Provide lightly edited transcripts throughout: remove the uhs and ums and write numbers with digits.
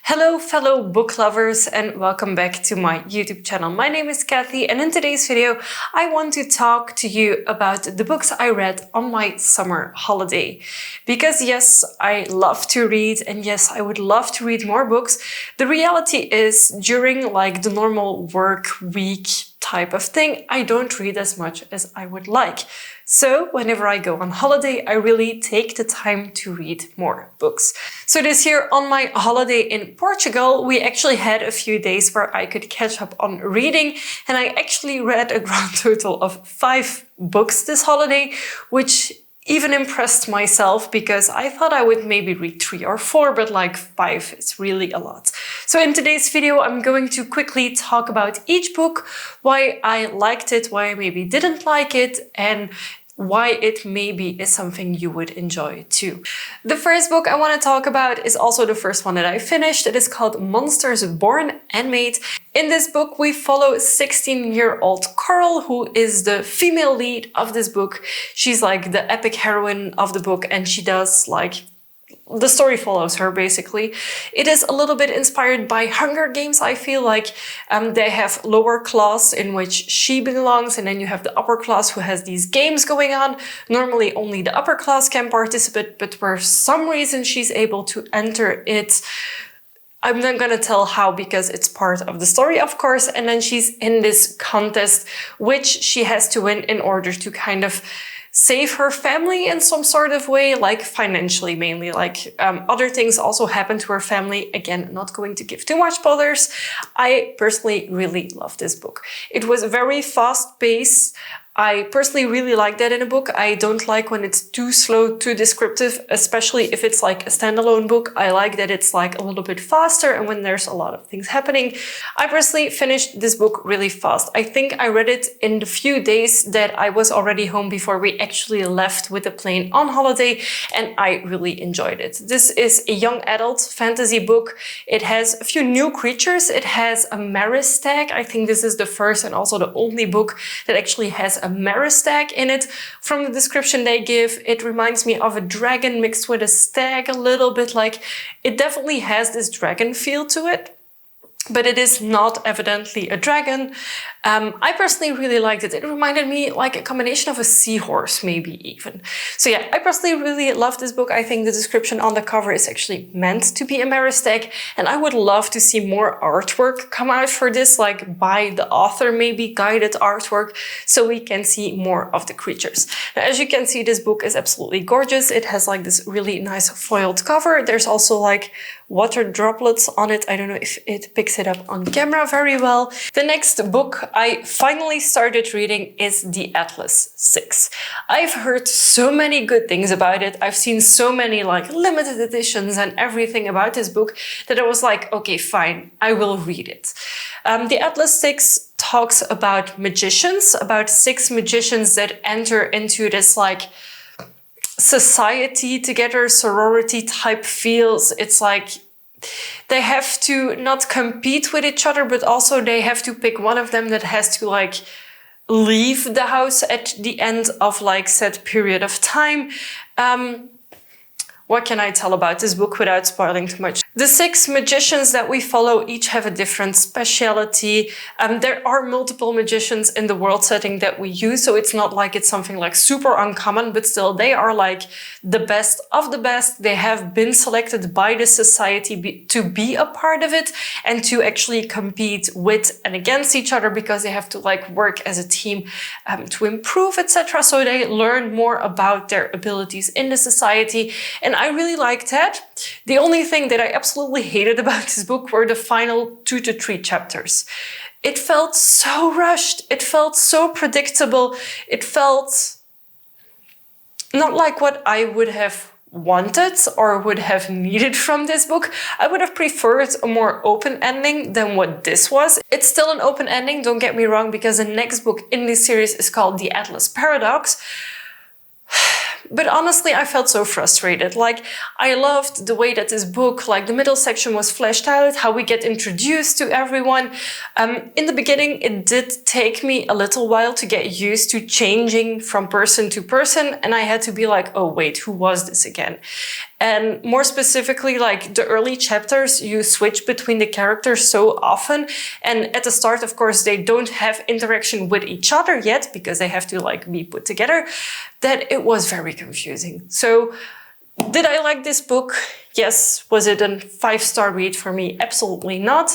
Hello fellow book lovers and welcome back to my YouTube channel. My name is Kathy and in today's video I want to talk to you about the books I read on my summer holiday. Because yes, I love to read and yes, I would love to read more books. The reality is during like the normal work week type of thing, I don't read as much as I would like. So whenever I go on holiday, I really take the time to read more books. So this year on my holiday in Portugal, we actually had a few days where I could catch up on reading, and I actually read a grand total of 5 books this holiday, which even impressed myself because I thought I would maybe read 3 or 4, but like 5 is really a lot. So in today's video, I'm going to quickly talk about each book, why I liked it, why I maybe didn't like it, and why it maybe is something you would enjoy too. The first book I want to talk about is also the first one that I finished. It is called Monsters Born and Made. In this book, we follow 16-year-old Coral, who is the female lead of this book. She's like the epic heroine of the book, and she does like the story follows her basically. It is a little bit inspired by Hunger Games. I feel like they have lower class in which she belongs, and then you have the upper class who has these games going on. Normally only the upper class can participate, but for some reason she's able to enter it. I'm not gonna tell how because it's part of the story, of course. And then she's in this contest which she has to win in order to kind of save her family in some sort of way, like financially mainly. Like other things also happen to her family. Again, not going to give too much spoilers. I personally really love this book. It was very fast paced. I personally really like that in a book. I don't like when it's too slow, too descriptive, especially if it's like a standalone book. I like that it's like a little bit faster and when there's a lot of things happening. I personally finished this book really fast. I think I read it in the few days that I was already home before we actually left with the plane on holiday, and I really enjoyed it. This is a young adult fantasy book. It has a few new creatures. It has a Maas stag. I think this is the first and also the only book that actually has a Maas stag in it. From the description they give, it reminds me of a dragon mixed with a stag a little bit. Like, it definitely has this dragon feel to it, but it is not evidently a dragon. I personally really liked it. It reminded me like a combination of a seahorse, maybe even. So yeah, I personally really love this book. I think the description on the cover is actually meant to be a Maas stag, and I would love to see more artwork come out for this, like by the author, maybe guided artwork, so we can see more of the creatures. Now, as you can see, this book is absolutely gorgeous. It has like this really nice foiled cover. There's also like water droplets on it. I don't know if it picks it up on camera very well. The next book I finally started reading is The Atlas 6. I've heard so many good things about it. I've seen so many like limited editions and everything about this book that I was like, okay, fine, I will read it. The Atlas 6 talks about magicians, about 6 magicians that enter into this like society together, sorority type feels. It's like they have to not compete with each other, but also they have to pick one of them that has to like leave the house at the end of like set period of time. What can I tell about this book without spoiling too much? The 6 magicians that we follow each have a different speciality. There are multiple magicians in the world setting that we use, so it's not like it's something like super uncommon, but still they are like the best of the best. They have been selected by the society to be a part of it and to actually compete with and against each other because they have to like work as a team to improve, etc. So they learn more about their abilities in the society, and I really liked that. The only thing that I absolutely hated about this book were the final 2 to 3 chapters. It felt so rushed. It felt so predictable. It felt not like what I would have wanted or would have needed from this book. I would have preferred a more open ending than what this was. It's still an open ending, don't get me wrong, because the next book in this series is called The Atlas Paradox. But honestly, I felt so frustrated. Like, I loved the way that this book, like the middle section was fleshed out, how we get introduced to everyone. In the beginning, it did take me a little while to get used to changing from person to person. And I had to be like, oh wait, who was this again? And more specifically, like the early chapters, you switch between the characters so often. And at the start, of course, they don't have interaction with each other yet because they have to like be put together, that it was very confusing. So did I like this book? Yes. Was it a 5-star read for me? Absolutely not.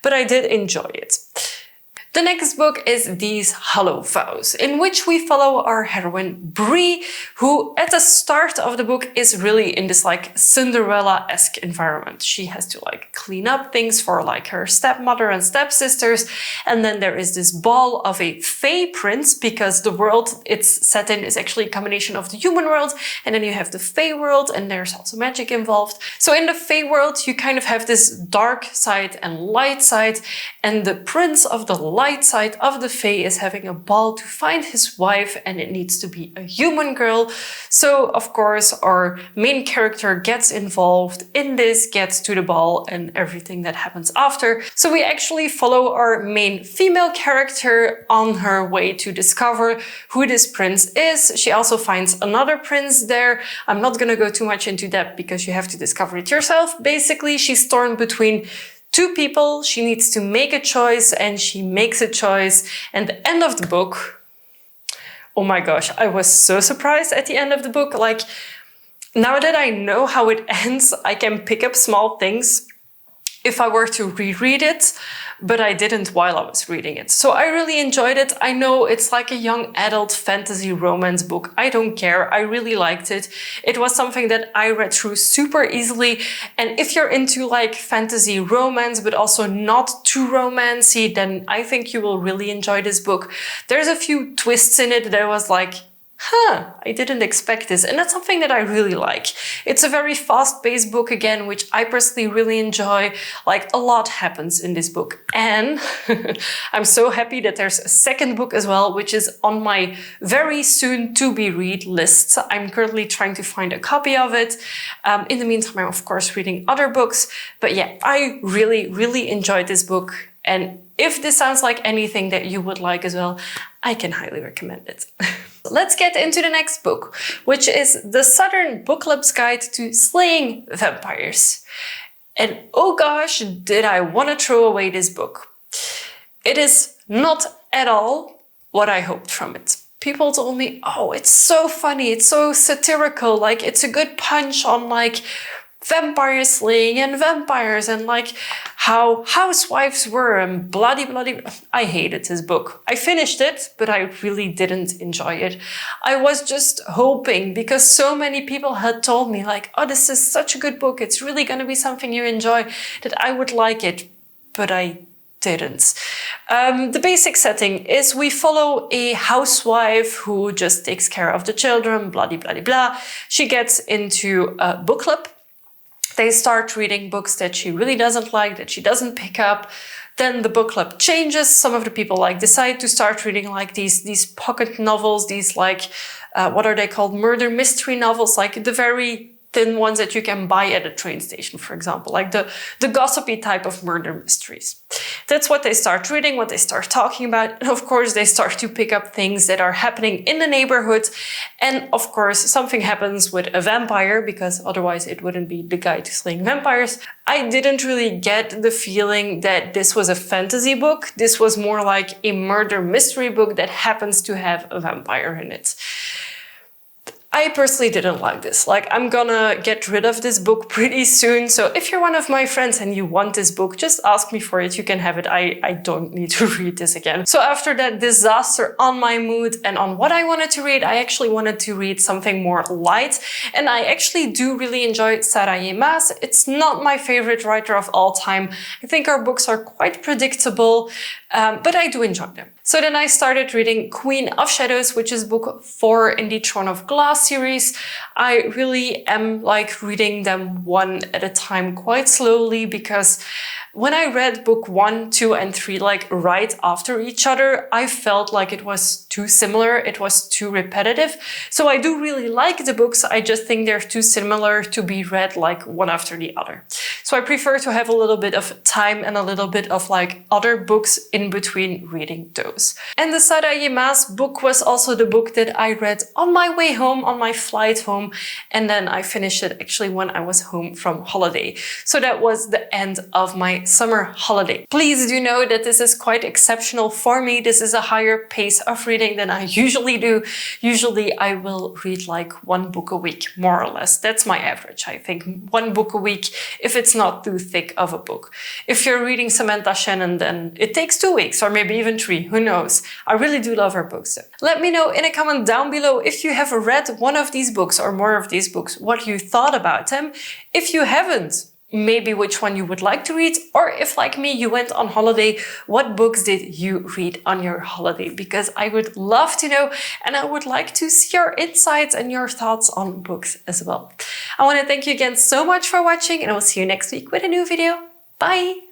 But I did enjoy it. The next book is These Hollow Vows, in which we follow our heroine Bree, who at the start of the book is really in this like Cinderella-esque environment. She has to like clean up things for like her stepmother and stepsisters. And then there is this ball of a fae prince, because the world it's set in is actually a combination of the human world. And then you have the fae world, and there's also magic involved. So in the fae world, you kind of have this dark side and light side, and the prince of the light side of the fae is having a ball to find his wife, and it needs to be a human girl. So of course our main character gets involved in this, gets to the ball, and everything that happens after. So we actually follow our main female character on her way to discover who this prince is. She also finds another prince there. I'm not gonna go too much into that because you have to discover it yourself. Basically, she's torn between two people. She needs to make a choice, and she makes a choice. And the end of the book, oh my gosh, I was so surprised at the end of the book. Like, now that I know how it ends, I can pick up small things if I were to reread it, but I didn't while I was reading it. So I really enjoyed it. I know it's like a young adult fantasy romance book. I don't care. I really liked it. It was something that I read through super easily. And if you're into like fantasy romance, but also not too romancy, then I think you will really enjoy this book. There's a few twists in it that I was like, I didn't expect this. And that's something that I really like. It's a very fast-paced book again, which I personally really enjoy. Like, a lot happens in this book. And I'm so happy that there's a second book as well, which is on my very soon to be read list. I'm currently trying to find a copy of it. In the meantime, I'm of course reading other books. But yeah, I really, really enjoyed this book. And if this sounds like anything that you would like as well, I can highly recommend it. Let's get into the next book, which is the Southern Book Club's Guide to Slaying Vampires. And oh gosh, did I want to throw away this book. It is not at all what I hoped from it. People told me, oh, it's so funny, it's so satirical, like it's a good punch on like vampire slaying and vampires and like how housewives were and bloody. I hated this book. I finished it, but I really didn't enjoy it. I was just hoping, because so many people had told me like, oh, this is such a good book, it's really going to be something you enjoy, that I would like it, but I didn't. The basic setting is we follow a housewife who just takes care of the children, blah. She gets into a book club. They start reading books that she really doesn't like, that she doesn't pick up. Then the book club changes. Some of the people like decide to start reading like these pocket novels, these like, what are they called? Murder mystery novels, like the very thin ones that you can buy at a train station, for example, like the gossipy type of murder mysteries. That's what they start reading, what they start talking about. And of course, they start to pick up things that are happening in the neighborhood. And of course, something happens with a vampire, because otherwise it wouldn't be the guide to slaying vampires. I didn't really get the feeling that this was a fantasy book. This was more like a murder mystery book that happens to have a vampire in it. I personally didn't like this. Like, I'm gonna get rid of this book pretty soon. So if you're one of my friends and you want this book, just ask me for it. You can have it. I don't need to read this again. So after that disaster on my mood and on what I wanted to read, I actually wanted to read something more light. And I actually do really enjoy Maas. It's not my favorite writer of all time. I think her books are quite predictable, but I do enjoy them. So then I started reading Queen of Shadows, which is book 4 in the Throne of Glass series. I really am like reading them one at a time quite slowly, because When I read book 1, 2, and 3 like right after each other, I felt like it was too similar, it was too repetitive. So I do really like the books, I just think they're too similar to be read like one after the other. So I prefer to have a little bit of time and a little bit of like other books in between reading those. And the Sarai Maas book was also the book that I read on my way home, on my flight home, and then I finished it actually when I was home from holiday. So that was the end of my summer holiday. Please do know that this is quite exceptional for me. This is a higher pace of reading than I usually do. Usually I will read like one book a week, more or less. That's my average, I think. One book a week, if it's not too thick of a book. If you're reading Samantha Shannon, then it takes 2 weeks or maybe even 3, who knows. I really do love her books though. Let me know in a comment down below if you have read one of these books or more of these books, what you thought about them. If you haven't, maybe which one you would like to read, or if like me you went on holiday, what books did you read on your holiday? Because I would love to know, and I would like to see your insights and your thoughts on books as well. I want to thank you again so much for watching, and I will see you next week with a new video. Bye!